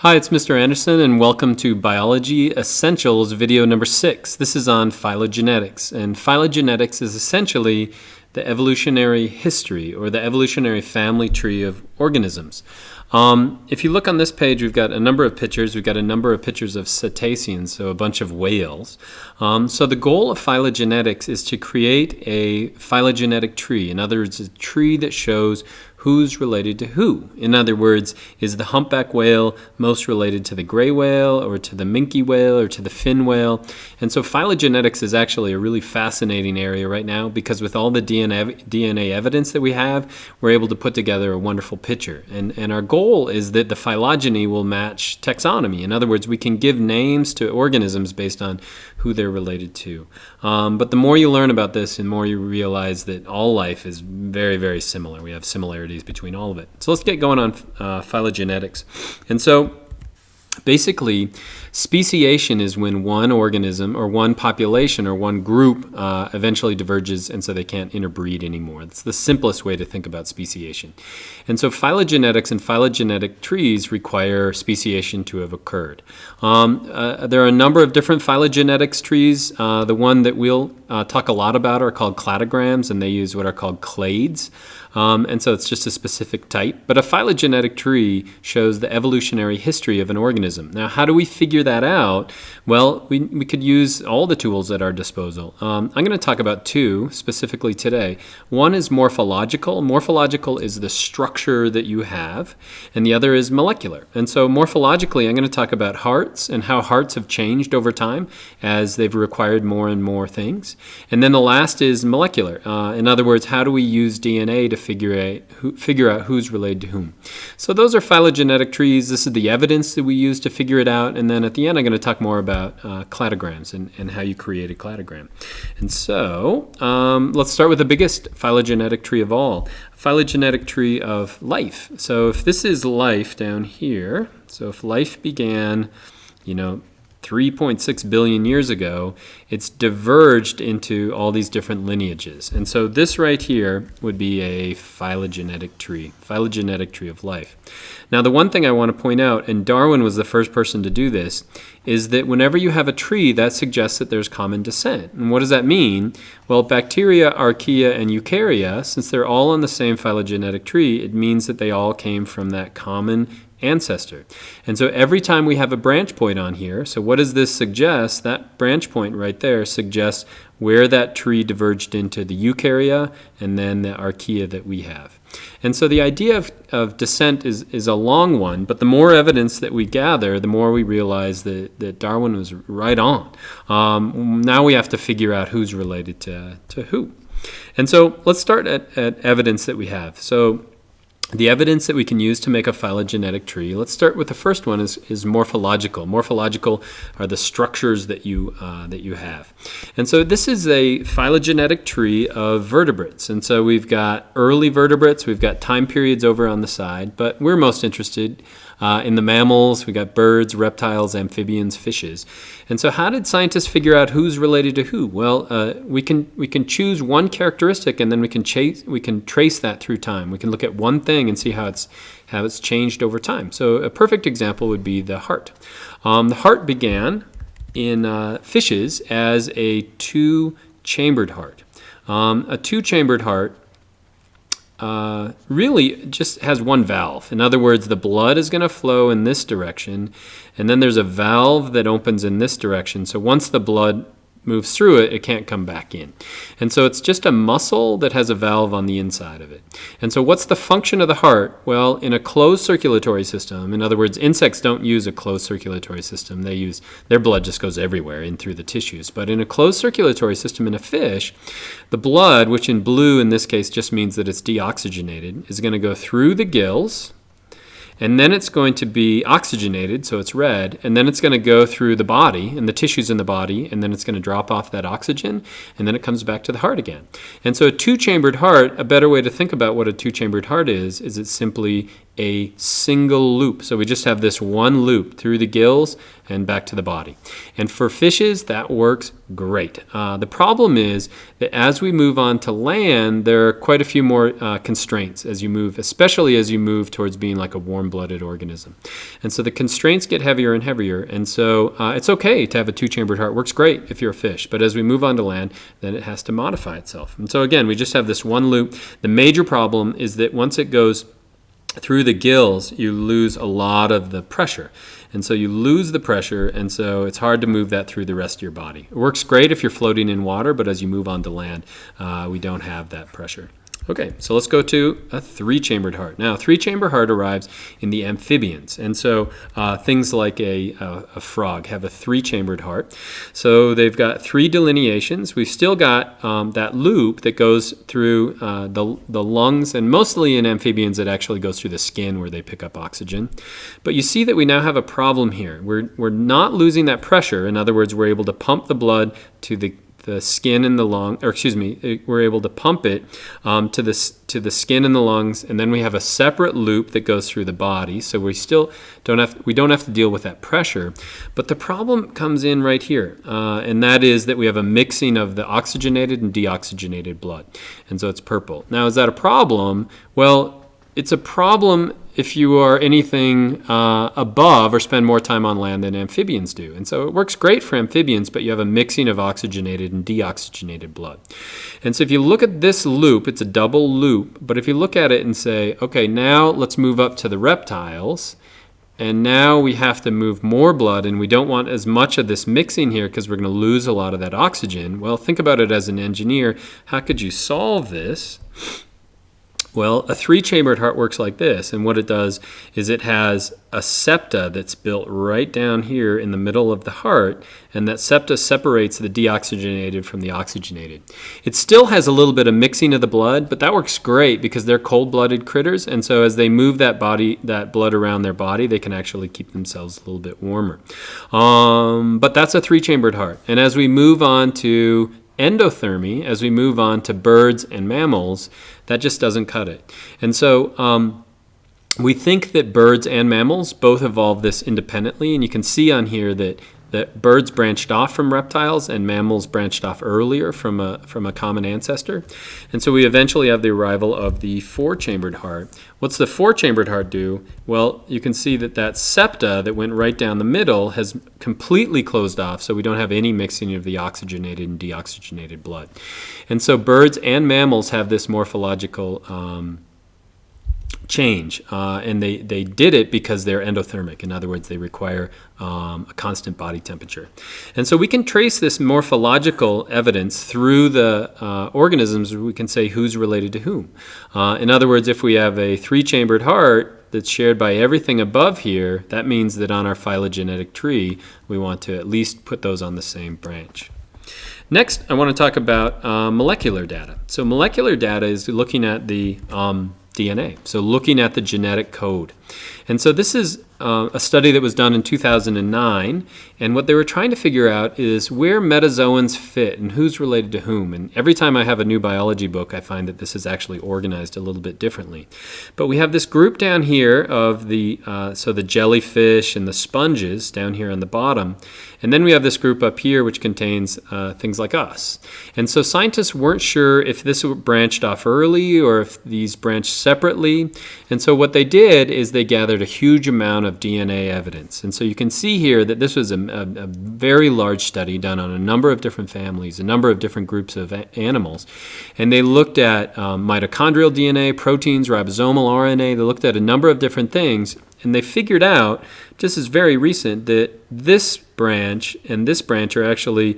Hi, it's Mr. Anderson, and welcome to Biology Essentials video number 6. This is on phylogenetics, and phylogenetics is essentially the evolutionary history or the evolutionary family tree of organisms. If you look on this page, we've got a number of pictures. We've got a number of pictures of cetaceans, so a bunch of whales. So the goal of phylogenetics is to create a phylogenetic tree. In other words, a tree that shows who's related to who. In other words, is the humpback whale most related to the gray whale or to the minke whale or to the fin whale? And so phylogenetics is actually a really fascinating area right now because with all the DNA evidence that we have, we're able to put together a wonderful picture. And our goal is that the phylogeny will match taxonomy. In other words, we can give names to organisms based on who they're related to. But the more you learn about this, the more you realize that all life is very, very similar. We have similarities between all of it. So let's get going on phylogenetics. And so basically, speciation is when one organism or one population or one group eventually diverges and so they can't interbreed anymore. That's the simplest way to think about speciation. And so phylogenetics and phylogenetic trees require speciation to have occurred. There are a number of different phylogenetics trees. The one that we'll talk a lot about are called cladograms, and they use what are called clades. And so it's just a specific type. But a phylogenetic tree shows the evolutionary history of an organism. Now, how do we figure that out? Well, we could use all the tools at our disposal. I'm going to talk about two specifically today. One is morphological. Morphological is the structure that you have, and the other is molecular. And so morphologically, I'm going to talk about hearts and how hearts have changed over time as they've required more and more things. And then the last is molecular. In other words, how do we use DNA to figure out who's related to whom? So those are phylogenetic trees. This is the evidence that we use to figure it out. And then at the end, I'm going to talk more about cladograms and how you create a cladogram. And so let's start with the biggest phylogenetic tree of all, a phylogenetic tree of life. So if this is life down here, so if life began, 3.6 billion years ago, it's diverged into all these different lineages. And so this right here would be a phylogenetic tree of life. Now, the one thing I want to point out, and Darwin was the first person to do this, is that whenever you have a tree, that suggests that there's common descent. And what does that mean? Well, bacteria, archaea, and eukarya, since they're all on the same phylogenetic tree, it means that they all came from that common ancestor. And so every time we have a branch point on here, so what does this suggest? That branch point right there suggests where that tree diverged into the eukarya and then the archaea that we have. And so the idea of descent is a long one, but the more evidence that we gather, the more we realize that Darwin was right on. Now we have to figure out who's related to who. And so let's start at evidence that we have. So the evidence that we can use to make a phylogenetic tree, let's start with the first one is morphological. Morphological are the structures that you have. And so this is a phylogenetic tree of vertebrates. And so we've got early vertebrates, we've got time periods over on the side, but we're most interested in the mammals. We've got birds, reptiles, amphibians, fishes. And so how did scientists figure out who's related to who? Well, we can choose one characteristic and then we can trace that through time. We can look at one thing and see how it's changed over time. So a perfect example would be the heart. The heart began in fishes as a two-chambered heart. A two-chambered heart really just has one valve. In other words, the blood is going to flow in this direction, and then there's a valve that opens in this direction. So once the blood moves through it, it can't come back in. And so it's just a muscle that has a valve on the inside of it. And so what's the function of the heart? Well, in a closed circulatory system, in other words, insects don't use a closed circulatory system. Their blood just goes everywhere in through the tissues. But in a closed circulatory system in a fish, the blood, which in blue in this case just means that it's deoxygenated, is going to go through the gills, and then it's going to be oxygenated, so it's red, and then it's going to go through the body and the tissues in the body, and then it's going to drop off that oxygen, and then it comes back to the heart again. And so a two-chambered heart, a better way to think about what a two-chambered heart is it's simply a single loop. So we just have this one loop through the gills and back to the body. And for fishes, that works great. The problem is that as we move on to land, there are quite a few more constraints as you move, especially as you move towards being like a warm-blooded organism. And so the constraints get heavier and heavier. And so it's okay to have a two-chambered heart. It works great if you're a fish. But as we move on to land, then it has to modify itself. And so again, we just have this one loop. The major problem is that once it goes through the gills, you lose a lot of the pressure. And so you lose the pressure, and so it's hard to move that through the rest of your body. It works great if you're floating in water, but as you move on to land, we don't have that pressure. Okay, so let's go to a three-chambered heart. Now, a three-chamber heart arrives in the amphibians, and so things like a frog have a three-chambered heart. So they've got three delineations. We've still got that loop that goes through the lungs, and mostly in amphibians it actually goes through the skin where they pick up oxygen. But you see that we now have a problem here. We're not losing that pressure. In other words, we're able to pump the blood to the skin in the lung, or excuse me, we're able to pump it to the skin in the lungs, and then we have a separate loop that goes through the body. So we still don't have to deal with that pressure. But the problem comes in right here, and that is that we have a mixing of the oxygenated and deoxygenated blood, and so it's purple. Now, is that a problem? Well, it's a problem if you are anything above or spend more time on land than amphibians do. And so it works great for amphibians, but you have a mixing of oxygenated and deoxygenated blood. And so if you look at this loop, it's a double loop. But if you look at it and say, okay, now let's move up to the reptiles. And now we have to move more blood, and we don't want as much of this mixing here because we're going to lose a lot of that oxygen. Well, think about it as an engineer. How could you solve this? Well, a three-chambered heart works like this, and what it does is it has a septa that's built right down here in the middle of the heart, and that septa separates the deoxygenated from the oxygenated. It still has a little bit of mixing of the blood, but that works great because they're cold-blooded critters, and so as they move that blood around their body, they can actually keep themselves a little bit warmer. But that's a three-chambered heart, and as we move on to endothermy, as we move on to birds and mammals, that just doesn't cut it. And so we think that birds and mammals both evolved this independently, and you can see on here that birds branched off from reptiles and mammals branched off earlier from a common ancestor. And so we eventually have the arrival of the four-chambered heart. What's the four-chambered heart do? Well, you can see that septa that went right down the middle has completely closed off, so we don't have any mixing of the oxygenated and deoxygenated blood. And so birds and mammals have this morphological change, and they did it because they're endothermic. In other words, they require a constant body temperature. And so we can trace this morphological evidence through the organisms. We can say who's related to whom. In other words, if we have a three-chambered heart that's shared by everything above here, that means that on our phylogenetic tree, we want to at least put those on the same branch. Next, I want to talk about molecular data. So molecular data is looking at the DNA, so looking at the genetic code. And so this is a study that was done in 2009, and what they were trying to figure out is where metazoans fit and who's related to whom. And every time I have a new biology book, I find that this is actually organized a little bit differently. But we have this group down here of the jellyfish and the sponges down here on the bottom, and then we have this group up here which contains things like us. And so scientists weren't sure if this branched off early or if these branched separately. And so what they did is they gathered a huge amount of DNA evidence. And so you can see here that this was a very large study done on a number of different families, a number of different groups of animals. And they looked at mitochondrial DNA, proteins, ribosomal RNA. They looked at a number of different things, and they figured out, just as very recent, that this branch and this branch are actually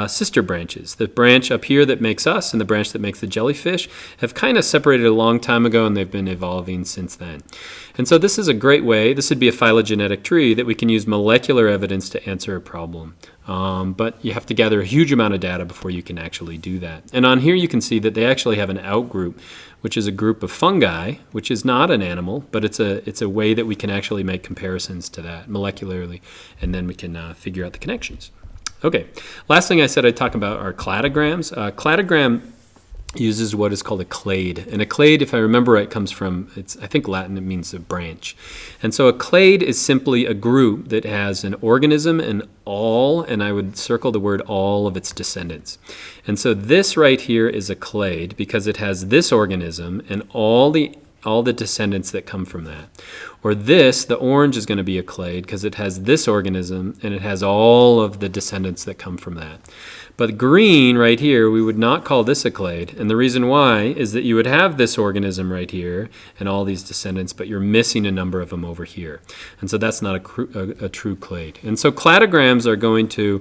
sister branches. The branch up here that makes us and the branch that makes the jellyfish have kind of separated a long time ago, and they've been evolving since then. And so this is a great way, this would be a phylogenetic tree that we can use molecular evidence to answer a problem. But you have to gather a huge amount of data before you can actually do that. And on here you can see that they actually have an outgroup, which is a group of fungi, which is not an animal, but it's a way that we can actually make comparisons to that molecularly, and then we can figure out the connections. Okay, last thing I said I'd talk about are cladograms. Cladogram uses what is called a clade. And a clade, if I remember right, comes from, I think Latin, it means a branch. And so a clade is simply a group that has an organism and all, and I would circle the word all, of its descendants. And so this right here is a clade because it has this organism and all the descendants that come from that. Or this, the orange, is going to be a clade because it has this organism and it has all of the descendants that come from that. But green right here, we would not call this a clade. And the reason why is that you would have this organism right here and all these descendants, but you're missing a number of them over here. And so that's not a true clade. And so cladograms are going to,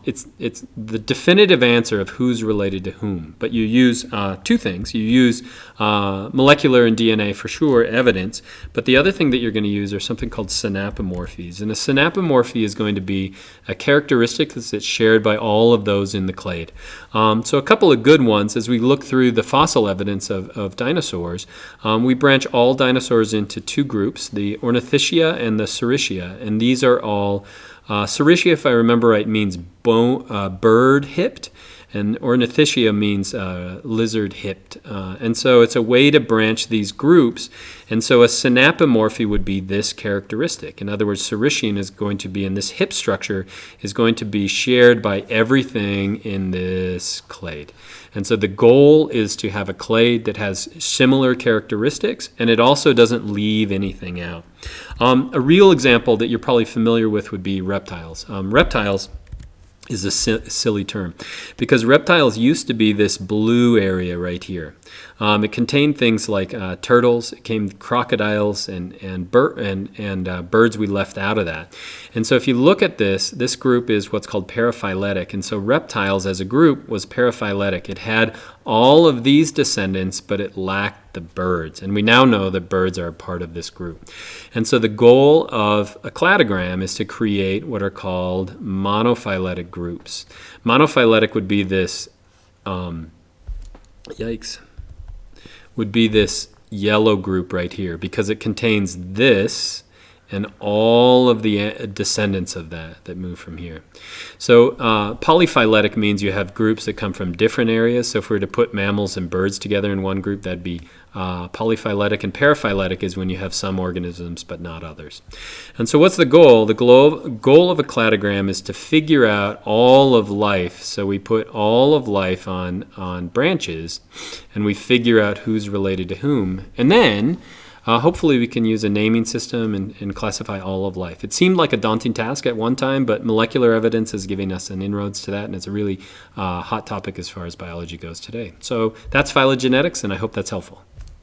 it's the definitive answer of who's related to whom. But you use two things. You use molecular and DNA for sure, evidence. But the other thing that you're going to use are something called synapomorphies. And a synapomorphy is going to be a characteristic that's shared by all of those in the clade. So a couple of good ones, as we look through the fossil evidence of dinosaurs, we branch all dinosaurs into two groups, the Ornithischia and the Saurischia. And these are all, Saurischia, if I remember right, means bird-hipped, and Ornithischia means lizard-hipped. And so it's a way to branch these groups. And so a synapomorphy would be this characteristic. In other words, Saurischean is going to be, in this hip structure, is going to be shared by everything in this clade. And so the goal is to have a clade that has similar characteristics, and it also doesn't leave anything out. A real example that you're probably familiar with would be reptiles. Reptiles is a silly term because reptiles used to be this blue area right here. It contained things like turtles, it contained crocodiles, and birds we left out of that. And so if you look at this group is what's called paraphyletic. And so reptiles as a group was paraphyletic. It had all of these descendants, but it lacked the birds. And we now know that birds are a part of this group. And so the goal of a cladogram is to create what are called monophyletic groups. Monophyletic would be this, would be this yellow group right here because it contains this and all of the descendants of that move from here. So polyphyletic means you have groups that come from different areas. So if we were to put mammals and birds together in one group, that'd be polyphyletic. And paraphyletic is when you have some organisms but not others. And so what's the goal? The goal of a cladogram is to figure out all of life. So we put all of life on branches, and we figure out who's related to whom. And then hopefully we can use a naming system and classify all of life. It seemed like a daunting task at one time, but molecular evidence is giving us an inroads to that, and it's a really hot topic as far as biology goes today. So that's phylogenetics, and I hope that's helpful.